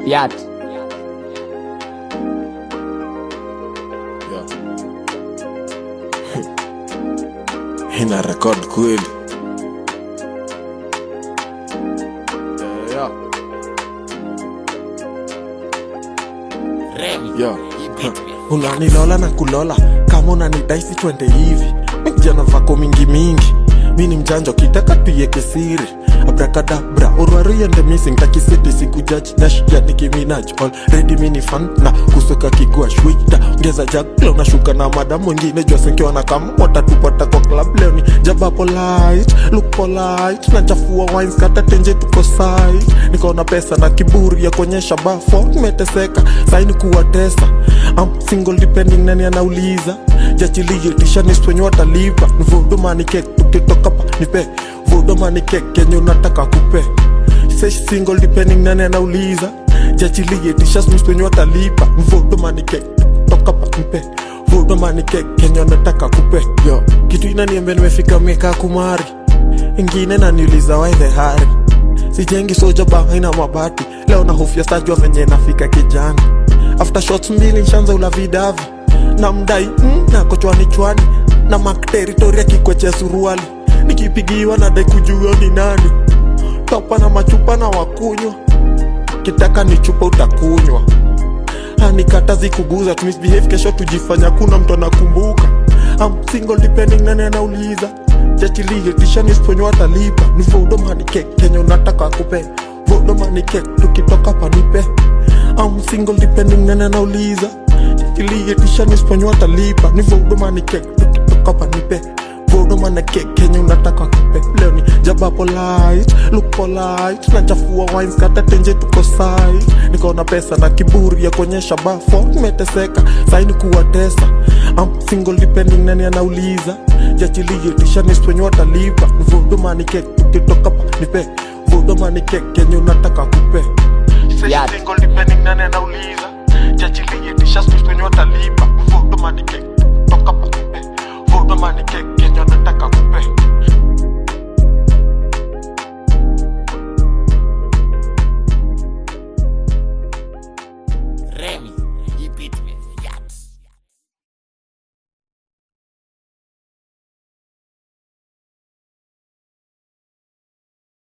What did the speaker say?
Yat. Ina record kweli. Unanilola na kulola kama unanidaisi twende hivi. Mijana vako mingi mingi, mini mjanjo kitaka tuyeke siri. Abracadabra, urwari and the missing. Taki city siku judge, Nash ya Nicki Minaj. Already mini fan na kusoka kigua shwita. Ngeza jaglo na shuka na madam wengine jua senkiwa na kama watatupata kwa club leo ni jaba polite, look polite. Na chafua wines kata tenje tuko side. Niko na pesa na kiburi ya kuonyesha bafo. Nimeteseka, saini kuwatesa. I'm single depending nani anauliza. Jachilie tisha niswenye watalipa. Nvodo money cake, tukitoka pa nipe. Vodo money cake, kenye unataka kupe. Say single depending nani anauliza. Jachilie tisha niswenye watalipa. Nvodo money cake, tukitoka pa nipe. Vodo money cake, kenye unataka kupe. Yo, kitu inaniambia nimefika miaka kumari. Ingine naniuliza why the hurry. Sijengi soja banga ina mabati. Leo na hofia stajua venye nafika kijani. After shots mbili nshanza ula vidavi. Na mdai, na kochwani chwani. Na mark territory kikweche suruali. Nikipigiwa na dai kujua ni nani. Topa na machupa na wakunywa. Kitaka ni chupa utakunywa. Hanikatazi kuguza, tumisbehave kesho tujifanya kuna mtu anakumbuka. I'm single depending nani anauliza. Jachilie tisha nisponyo watalipa. Ni vodo money cake, kenye unataka kupe. Vodo money cake, tukitoka pa nipe. I'm single depending nani anauliza. Jachilie tisha nisponyo watalipa. Ni vodo money cake, tukitoka pa nipe. Vodo money cake, kenye unataka kupe. Leo ni jaba polite, look polite. Na chafua wines kata tenje tuko side. Niko na pesa na kiburi ya kuonyesha bafo. Nimeteseka, saini kuwatesa. I'm single depending nani anauliza. Jachilie tisha nisponyo watalipa. Vodo money cake, tukitoka pa nipe. Vodo money cake, kenye unataka kupe. Say single depending nani anauliza. Jachilie tisha nisponyo watalipa. Vodo money cake.